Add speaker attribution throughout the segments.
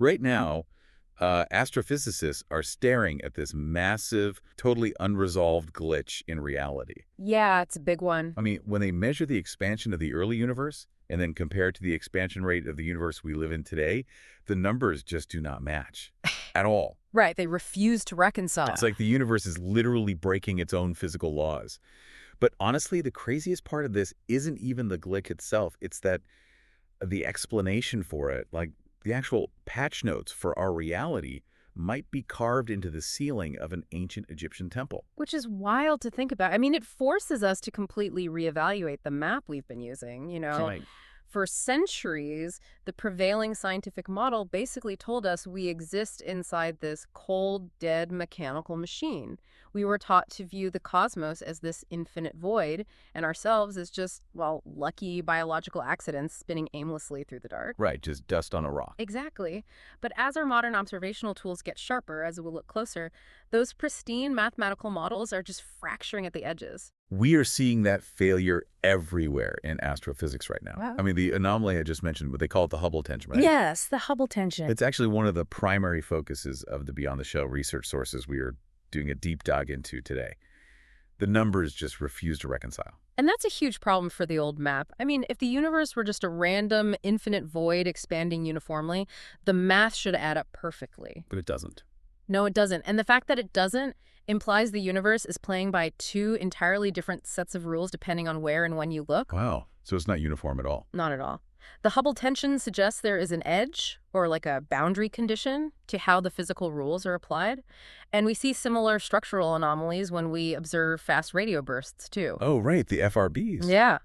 Speaker 1: Right now, astrophysicists are staring at this massive, totally unresolved glitch in reality.
Speaker 2: Yeah, it's a big one.
Speaker 1: I mean, when they measure the expansion of the early universe and then compare it to the expansion rate of the universe we live in today, the numbers just do not match at all.
Speaker 2: Right, they refuse to reconcile.
Speaker 1: It's like the universe is literally breaking its own physical laws. But honestly, the craziest part of this isn't even the glitch itself. It's that the explanation for it, like the actual patch notes for our reality, might be carved into the ceiling of an ancient Egyptian temple.
Speaker 2: Which is wild to think about. I mean, it forces us to completely reevaluate the map we've been using.
Speaker 1: Right.
Speaker 2: For centuries, the prevailing scientific model basically told us we exist inside this cold, dead mechanical machine. We were taught to view the cosmos as this infinite void and ourselves as just, well, lucky biological accidents spinning aimlessly through the dark.
Speaker 1: Right, just dust on a rock.
Speaker 2: Exactly. But as our modern observational tools get sharper, as we'll look closer, those pristine mathematical models are just fracturing at the edges.
Speaker 1: We are seeing that failure everywhere in astrophysics right now.
Speaker 2: Wow.
Speaker 1: I mean, the anomaly I just mentioned, what they call it the Hubble tension, right?
Speaker 2: Yes, the Hubble tension.
Speaker 1: It's actually one of the primary focuses of the Beyond the Shell research sources we are doing a deep dive into today. The numbers just refuse to reconcile.
Speaker 2: And that's a huge problem for the old map. I mean, if the universe were just a random, infinite void expanding uniformly, the math should add up perfectly.
Speaker 1: But it doesn't.
Speaker 2: No, it doesn't. And the fact that it doesn't implies the universe is playing by two entirely different sets of rules depending on where and when you look.
Speaker 1: Wow. So it's not uniform at all.
Speaker 2: Not at all. The Hubble tension suggests there is an edge, or like a boundary condition, to how the physical rules are applied. And we see similar structural anomalies when we observe fast radio bursts, too.
Speaker 1: Oh, right, the FRBs.
Speaker 2: Yeah.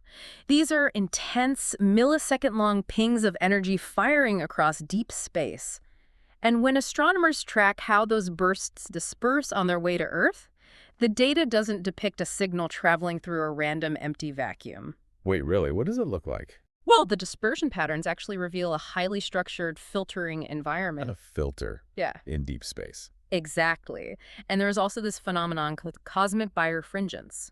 Speaker 2: These are intense, millisecond-long pings of energy firing across deep space. And when astronomers track how those bursts disperse on their way to Earth, the data doesn't depict a signal traveling through a random empty vacuum.
Speaker 1: Wait, really? What does it look like?
Speaker 2: Well, the dispersion patterns actually reveal a highly structured filtering environment.
Speaker 1: A filter.
Speaker 2: Yeah.
Speaker 1: In deep space.
Speaker 2: Exactly. And there's also this phenomenon called cosmic birefringence.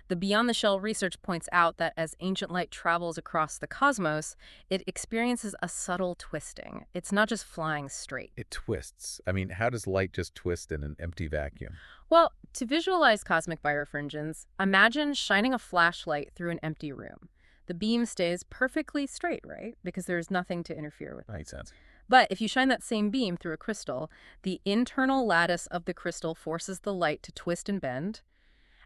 Speaker 2: The Beyond the Shell research points out that as ancient light travels across the cosmos, it experiences a subtle twisting. It's not just flying straight.
Speaker 1: It twists. I mean, how does light just twist in an empty vacuum?
Speaker 2: Well, to visualize cosmic birefringence, imagine shining a flashlight through an empty room. The beam stays perfectly straight, right? Because there's nothing to interfere with it.
Speaker 1: Makes sense.
Speaker 2: But if you shine that same beam through a crystal, the internal lattice of the crystal forces the light to twist and bend.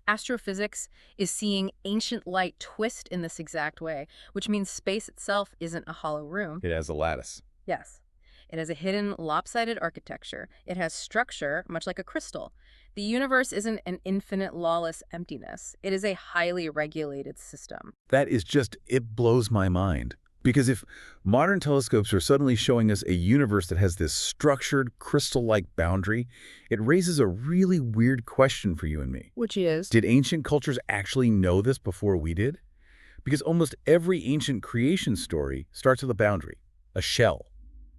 Speaker 2: Astrophysics is seeing ancient light twist in this exact way, which means space itself isn't a hollow room.
Speaker 1: It has a lattice.
Speaker 2: Yes. It has a hidden, lopsided architecture. It has structure, much like a crystal. The universe isn't an infinite, lawless emptiness. It is a highly regulated system.
Speaker 1: That is just, it blows my mind. Because if modern telescopes are suddenly showing us a universe that has this structured, crystal-like boundary, it raises a really weird question for you and me.
Speaker 2: Which is?
Speaker 1: Did ancient cultures actually know this before we did? Because almost every ancient creation story starts with a boundary, a shell.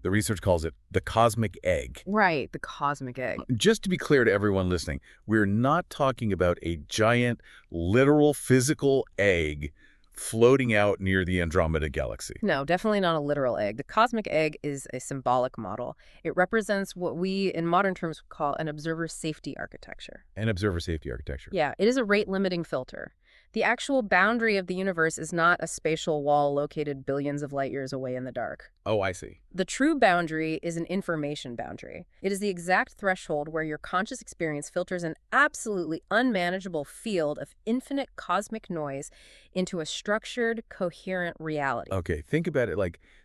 Speaker 1: The research calls it the cosmic egg.
Speaker 2: Right, the cosmic egg.
Speaker 1: Just to be clear to everyone listening, we're not talking about a giant, literal, physical egg floating out near the Andromeda Galaxy.
Speaker 2: No, definitely not a literal egg. The cosmic egg is a symbolic model. It represents what we, in modern terms, would call an observer safety architecture.
Speaker 1: An observer safety architecture.
Speaker 2: Yeah, it is a rate-limiting filter. The actual boundary of the universe is not a spatial wall located billions of light years away in the dark.
Speaker 1: Oh, I see.
Speaker 2: The true boundary is an information boundary. It is the exact threshold where your conscious experience filters an absolutely unmanageable field of infinite cosmic noise into a structured, coherent reality.
Speaker 1: Okay, think about it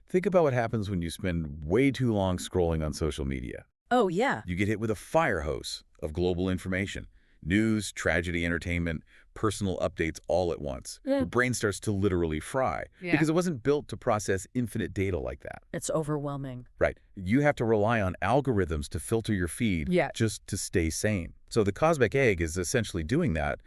Speaker 1: think about what happens when you spend way too long scrolling on social media.
Speaker 2: Oh, yeah.
Speaker 1: You get hit with a fire hose of global information. News, tragedy, entertainment, personal updates all at once. Your brain starts to literally fry because it wasn't built to process infinite data like that.
Speaker 2: It's overwhelming.
Speaker 1: Right. You have to rely on algorithms to filter your feed just to stay sane. So the cosmic egg is essentially doing that,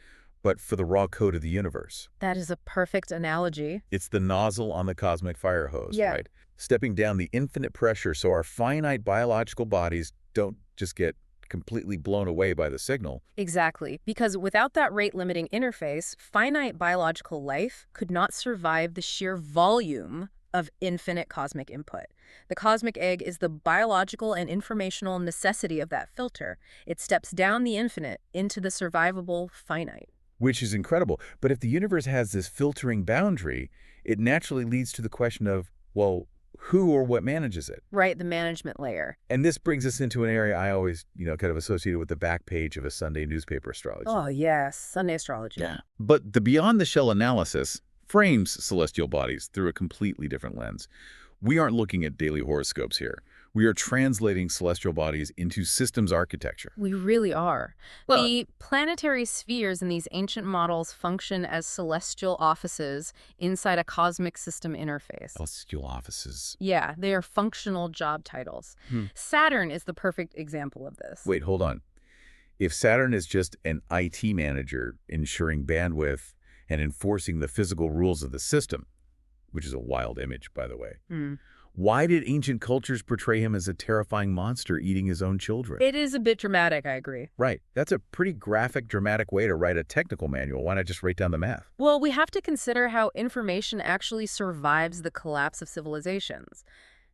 Speaker 1: but for the raw code of the universe.
Speaker 2: That is a perfect analogy.
Speaker 1: It's the nozzle on the cosmic fire hose, right? Stepping down the infinite pressure so our finite biological bodies don't just get completely blown away by the signal.
Speaker 2: Exactly. Because without that rate-limiting interface, finite biological life could not survive the sheer volume of infinite cosmic input. The cosmic egg is the biological and informational necessity of that filter. It steps down the infinite into the survivable finite.
Speaker 1: Which is incredible. But if the universe has this filtering boundary, it naturally leads to the question of, well, who or what manages it?
Speaker 2: Right, the management layer.
Speaker 1: And this brings us into an area I always, kind of associated with the back page of a Sunday newspaper astrology.
Speaker 2: Oh, yes, Sunday astrology.
Speaker 1: Yeah. But the beyond the shell analysis frames celestial bodies through a completely different lens. We aren't looking at daily horoscopes here. We are translating celestial bodies into systems architecture.
Speaker 2: We really are.
Speaker 1: Well,
Speaker 2: The planetary spheres in these ancient models function as celestial offices inside a cosmic system interface.
Speaker 1: celestial offices.
Speaker 2: Yeah, they are functional job titles.
Speaker 1: Hmm.
Speaker 2: Saturn is the perfect example of this.
Speaker 1: Wait, hold on. If Saturn is just an IT manager ensuring bandwidth and enforcing the physical rules of the system, which is a wild image, by the way,
Speaker 2: Hmm.
Speaker 1: why did ancient cultures portray him as a terrifying monster eating his own children?
Speaker 2: It is a bit dramatic, I agree.
Speaker 1: Right. That's a pretty graphic, dramatic way to write a technical manual. Why not just write down the math?
Speaker 2: Well, we have to consider how information actually survives the collapse of civilizations.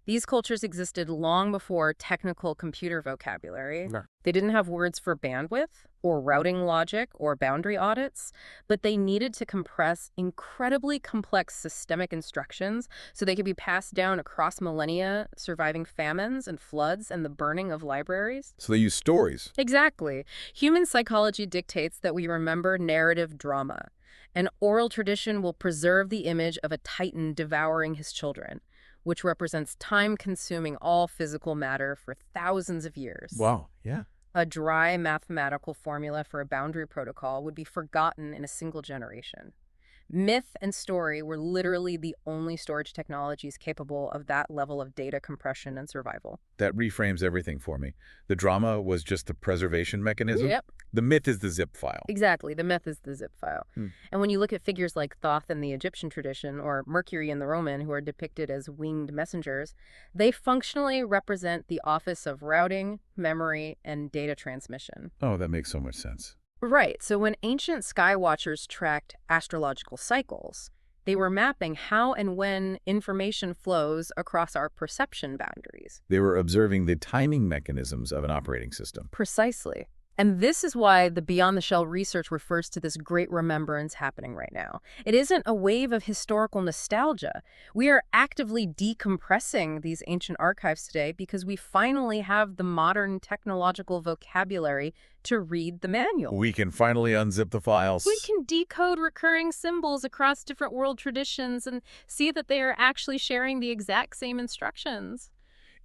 Speaker 2: These cultures existed long before technical computer vocabulary.
Speaker 1: No.
Speaker 2: They didn't have words for bandwidth or routing logic or boundary audits, but they needed to compress incredibly complex systemic instructions so they could be passed down across millennia, surviving famines and floods and the burning of libraries.
Speaker 1: So they use stories.
Speaker 2: Exactly. Human psychology dictates that we remember narrative drama. An oral tradition will preserve the image of a titan devouring his children, which represents time consuming all physical matter for thousands of years.
Speaker 1: Wow. Yeah.
Speaker 2: A dry mathematical formula for a boundary protocol would be forgotten in a single generation. Myth and story were literally the only storage technologies capable of that level of data compression and survival.
Speaker 1: That reframes everything for me. The drama was just the preservation mechanism.
Speaker 2: Yep.
Speaker 1: The myth is the zip file.
Speaker 2: Exactly. The myth is the zip file.
Speaker 1: Hmm.
Speaker 2: And when you look at figures like Thoth in the Egyptian tradition or Mercury in the Roman, who are depicted as winged messengers, they functionally represent the office of routing, memory, and data transmission.
Speaker 1: Oh, that makes so much sense.
Speaker 2: Right. So when ancient sky watchers tracked astrological cycles, they were mapping how and when information flows across our perception boundaries.
Speaker 1: They were observing the timing mechanisms of an operating system.
Speaker 2: Precisely. And this is why the Beyond the Shell research refers to this great remembrance happening right now. It isn't a wave of historical nostalgia. We are actively decompressing these ancient archives today because we finally have the modern technological vocabulary to read the manual.
Speaker 1: We can finally unzip the files.
Speaker 2: We can decode recurring symbols across different world traditions and see that they are actually sharing the exact same instructions.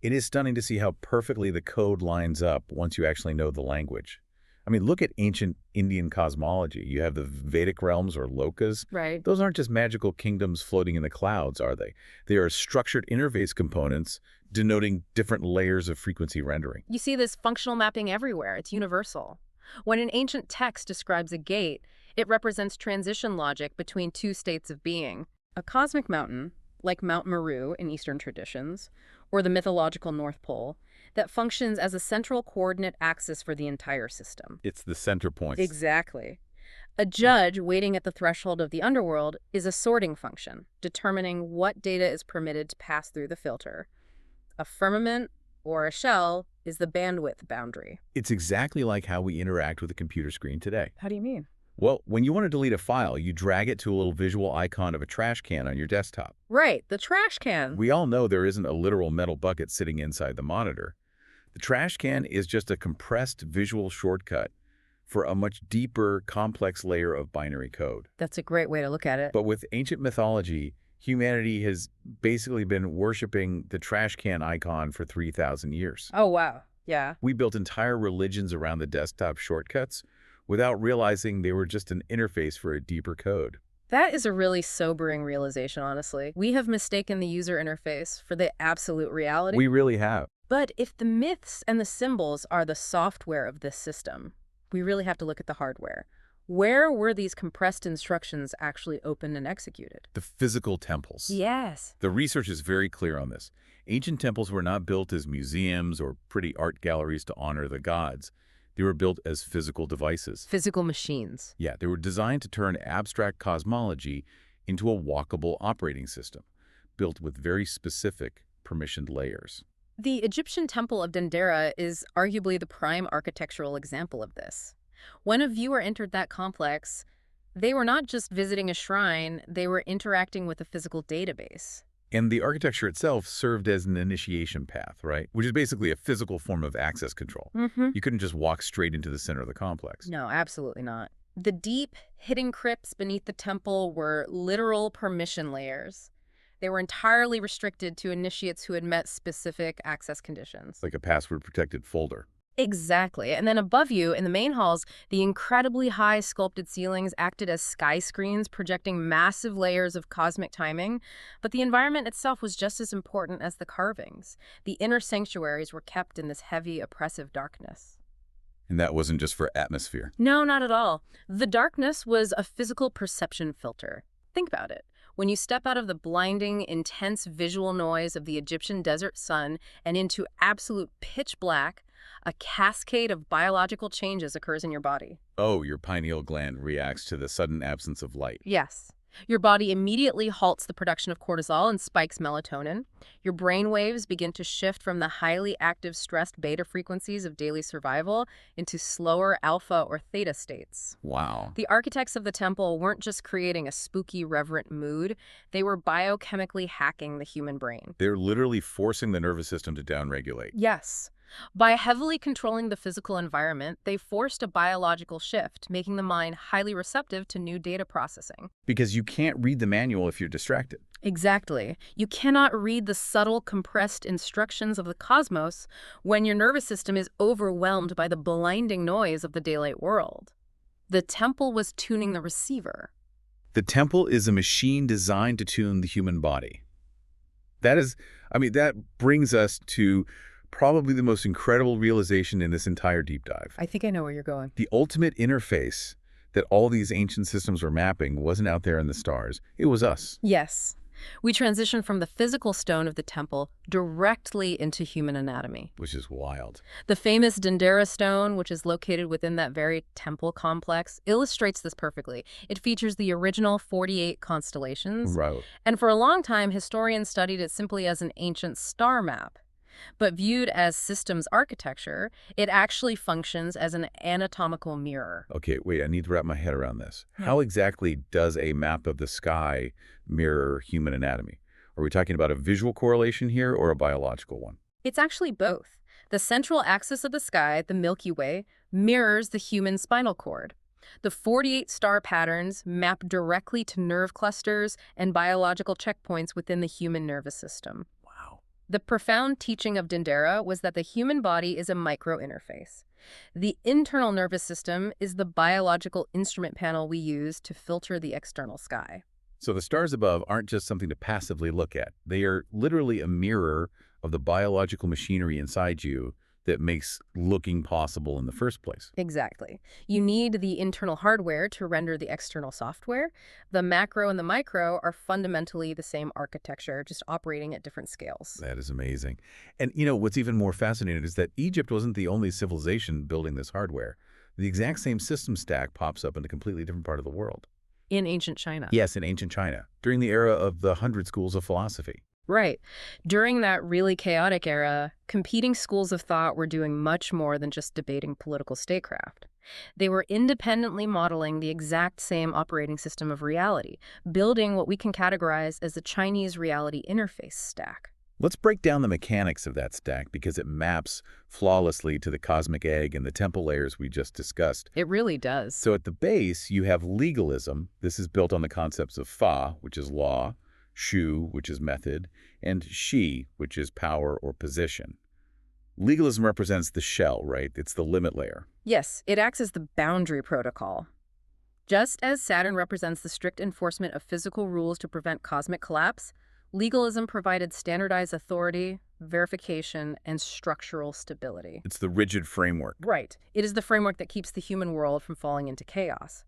Speaker 1: It is stunning to see how perfectly the code lines up once you actually know the language. I mean, look at ancient Indian cosmology. You have the Vedic realms or lokas.
Speaker 2: Right.
Speaker 1: Those aren't just magical kingdoms floating in the clouds, are they? They are structured interface components denoting different layers of frequency rendering.
Speaker 2: You see this functional mapping everywhere. It's universal. When an ancient text describes a gate, it represents transition logic between two states of being. A cosmic mountain, like Mount Meru in Eastern traditions, or the mythological North Pole, that functions as a central coordinate axis for the entire system.
Speaker 1: It's the center point.
Speaker 2: Exactly. A judge waiting at the threshold of the underworld is a sorting function, determining what data is permitted to pass through the filter. A firmament or a shell is the bandwidth boundary.
Speaker 1: It's exactly like how we interact with a computer screen today.
Speaker 2: How do you mean?
Speaker 1: Well, when you want to delete a file, you drag it to a little visual icon of a trash can on your desktop.
Speaker 2: Right, the trash can.
Speaker 1: We all know there isn't a literal metal bucket sitting inside the monitor. The trash can is just a compressed visual shortcut for a much deeper, complex layer of binary code.
Speaker 2: That's a great way to look at it.
Speaker 1: But with ancient mythology, humanity has basically been worshiping the trash can icon for 3,000 years.
Speaker 2: Oh, wow. Yeah.
Speaker 1: We built entire religions around the desktop shortcuts without realizing they were just an interface for a deeper code.
Speaker 2: That is a really sobering realization, honestly. We have mistaken the user interface for the absolute reality.
Speaker 1: We really have.
Speaker 2: But if the myths and the symbols are the software of this system, we really have to look at the hardware. Where were these compressed instructions actually opened and executed?
Speaker 1: The physical temples.
Speaker 2: Yes.
Speaker 1: The research is very clear on this. Ancient temples were not built as museums or pretty art galleries to honor the gods. They were built as physical devices.
Speaker 2: Physical machines.
Speaker 1: Yeah, they were designed to turn abstract cosmology into a walkable operating system. built with very specific permissioned layers.
Speaker 2: The Egyptian temple of Dendera is arguably the prime architectural example of this. When a viewer entered that complex, they were not just visiting a shrine, they were interacting with a physical database.
Speaker 1: And the architecture itself served as an initiation path, right? Which is basically a physical form of access control.
Speaker 2: Mm-hmm.
Speaker 1: You couldn't just walk straight into the center of the complex.
Speaker 2: No, absolutely not. The deep, hidden crypts beneath the temple were literal permission layers. They were entirely restricted to initiates who had met specific access conditions.
Speaker 1: Like a password-protected folder.
Speaker 2: Exactly. And then above you, in the main halls, the incredibly high sculpted ceilings acted as sky screens, projecting massive layers of cosmic timing. But the environment itself was just as important as the carvings. The inner sanctuaries were kept in this heavy, oppressive darkness.
Speaker 1: And that wasn't just for atmosphere.
Speaker 2: No, not at all. The darkness was a physical perception filter. Think about it. When you step out of the blinding, intense visual noise of the Egyptian desert sun and into absolute pitch black, a cascade of biological changes occurs in your body.
Speaker 1: Oh, your pineal gland reacts to the sudden absence of light.
Speaker 2: Yes. Your body immediately halts the production of cortisol and spikes melatonin. Your brain waves begin to shift from the highly active stressed beta frequencies of daily survival into slower alpha or theta states.
Speaker 1: Wow.
Speaker 2: The architects of the temple weren't just creating a spooky, reverent mood. They were biochemically hacking the human brain.
Speaker 1: They're literally forcing the nervous system to downregulate.
Speaker 2: Yes. By heavily controlling the physical environment, they forced a biological shift, making the mind highly receptive to new data processing.
Speaker 1: Because you can't read the manual if you're distracted.
Speaker 2: Exactly. You cannot read the subtle, compressed instructions of the cosmos when your nervous system is overwhelmed by the blinding noise of the daylight world. The temple was tuning the receiver.
Speaker 1: The temple is a machine designed to tune the human body. That brings us to probably the most incredible realization in this entire deep dive.
Speaker 2: I think I know where you're going.
Speaker 1: The ultimate interface that all these ancient systems were mapping wasn't out there in the stars. It was us.
Speaker 2: Yes. We transition from the physical stone of the temple directly into human anatomy.
Speaker 1: Which is wild.
Speaker 2: The famous Dendera stone, which is located within that very temple complex, illustrates this perfectly. It features the original 48 constellations.
Speaker 1: Right.
Speaker 2: And for a long time, historians studied it simply as an ancient star map. But viewed as systems architecture, it actually functions as an anatomical mirror.
Speaker 1: Okay, wait, I need to wrap my head around this. How exactly does a map of the sky mirror human anatomy? Are we talking about a visual correlation here or a biological one?
Speaker 2: It's actually both. The central axis of the sky, the Milky Way, mirrors the human spinal cord. The 48 star patterns map directly to nerve clusters and biological checkpoints within the human nervous system. The profound teaching of Dendera was that the human body is a micro-interface. The internal nervous system is the biological instrument panel we use to filter the external sky.
Speaker 1: So the stars above aren't just something to passively look at. They are literally a mirror of the biological machinery inside you that makes looking possible in the first place.
Speaker 2: Exactly. You need the internal hardware to render the external software. The macro and the micro are fundamentally the same architecture, just operating at different scales.
Speaker 1: That is amazing. And what's even more fascinating is that Egypt wasn't the only civilization building this hardware. The exact same system stack pops up in a completely different part of the world.
Speaker 2: In ancient China.
Speaker 1: Yes, in ancient China, during the era of the 100 schools of philosophy.
Speaker 2: Right. During that really chaotic era, competing schools of thought were doing much more than just debating political statecraft. They were independently modeling the exact same operating system of reality, building what we can categorize as the Chinese reality interface stack.
Speaker 1: Let's break down the mechanics of that stack because it maps flawlessly to the cosmic egg and the temple layers we just discussed.
Speaker 2: It really does.
Speaker 1: So at the base, you have legalism. This is built on the concepts of fa, which is law, shu, which is method, and shi, which is power or position. Legalism represents the shell, right? It's the limit layer.
Speaker 2: Yes, it acts as the boundary protocol. Just as Saturn represents the strict enforcement of physical rules to prevent cosmic collapse, legalism provided standardized authority, verification, and structural stability.
Speaker 1: It's the rigid framework.
Speaker 2: Right. It is the framework that keeps the human world from falling into chaos.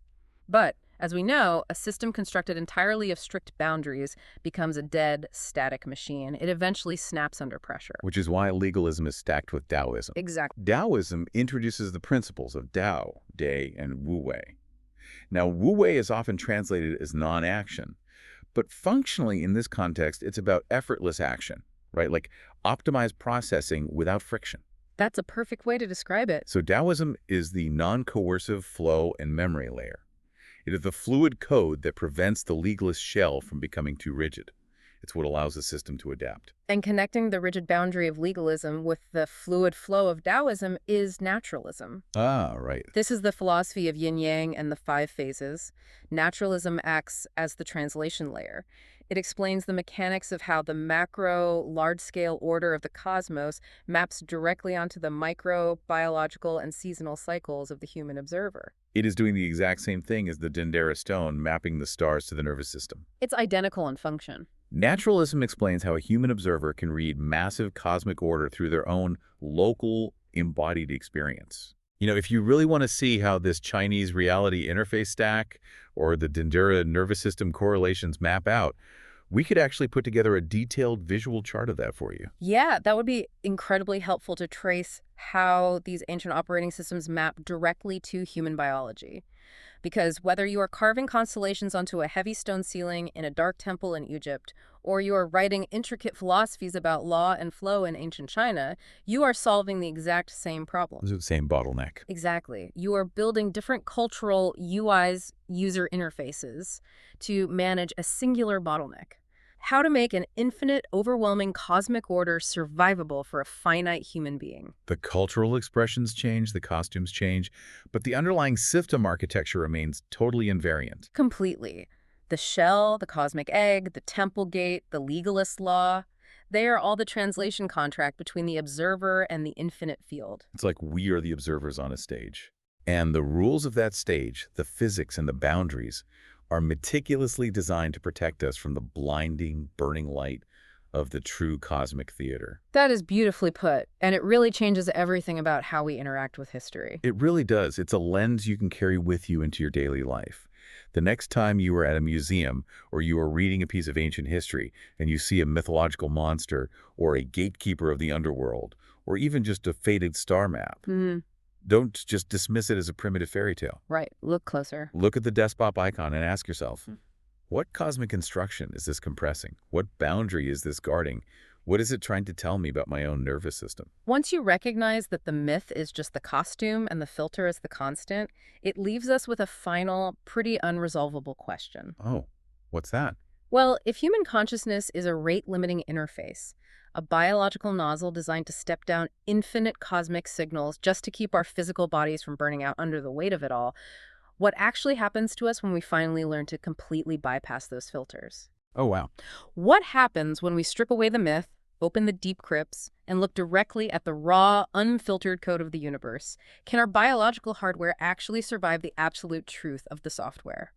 Speaker 2: But as we know, a system constructed entirely of strict boundaries becomes a dead, static machine. It eventually snaps under pressure.
Speaker 1: Which is why legalism is stacked with Taoism.
Speaker 2: Exactly.
Speaker 1: Taoism introduces the principles of Tao, Day, and Wu Wei. Now, Wu Wei is often translated as non-action, But functionally, in this context, it's about effortless action, right? Like optimized processing without friction.
Speaker 2: That's a perfect way to describe it.
Speaker 1: So Taoism is the non-coercive flow and memory layer. It is the fluid code that prevents the legalist shell from becoming too rigid. It's what allows the system to adapt.
Speaker 2: And connecting the rigid boundary of legalism with the fluid flow of Taoism is naturalism.
Speaker 1: Ah, right.
Speaker 2: This is the philosophy of yin-yang and the five phases. Naturalism acts as the translation layer. It explains the mechanics of how the macro, large-scale order of the cosmos maps directly onto the micro, biological, and seasonal cycles of the human observer.
Speaker 1: It is doing the exact same thing as the Dendera stone, mapping the stars to the nervous system.
Speaker 2: It's identical in function.
Speaker 1: Naturalism explains how a human observer can read massive cosmic order through their own local embodied experience. If you really want to see how this Chinese reality interface stack or the Dendera nervous system correlations map out, we could actually put together a detailed visual chart of that for you.
Speaker 2: Yeah, that would be incredibly helpful to trace how these ancient operating systems map directly to human biology. Because whether you are carving constellations onto a heavy stone ceiling in a dark temple in Egypt, or you are writing intricate philosophies about law and flow in ancient China, you are solving the exact same problem.
Speaker 1: Those are the same bottleneck.
Speaker 2: Exactly. You are building different cultural UIs, user interfaces, to manage a singular bottleneck. How to make an infinite, overwhelming cosmic order survivable for a finite human being.
Speaker 1: The cultural expressions change, the costumes change, but the underlying system architecture remains totally invariant.
Speaker 2: Completely. The shell, the cosmic egg, the temple gate, the legalist law, they are all the translation contract between the observer and the infinite field.
Speaker 1: It's like we are the observers on a stage. And the rules of that stage, the physics and the boundaries, are meticulously designed to protect us from the blinding, burning light of the true cosmic theater.
Speaker 2: That is beautifully put, and it really changes everything about how we interact with history.
Speaker 1: It really does. It's a lens you can carry with you into your daily life. The next time you are at a museum or you are reading a piece of ancient history and you see a mythological monster or a gatekeeper of the underworld or even just a faded star map, don't just dismiss it as a primitive fairy tale.
Speaker 2: Right. Look closer.
Speaker 1: Look at the despot icon and ask yourself, what cosmic instruction is this compressing? What boundary is this guarding? What is it trying to tell me about my own nervous system?
Speaker 2: Once you recognize that the myth is just the costume and the filter is the constant, it leaves us with a final, pretty unresolvable question.
Speaker 1: Oh, what's that?
Speaker 2: Well, if human consciousness is a rate-limiting interface, a biological nozzle designed to step down infinite cosmic signals just to keep our physical bodies from burning out under the weight of it all, what actually happens to us when we finally learn to completely bypass those filters?
Speaker 1: Oh, wow.
Speaker 2: What happens when we strip away the myth, open the deep crypts, and look directly at the raw, unfiltered code of the universe? Can our biological hardware actually survive the absolute truth of the software?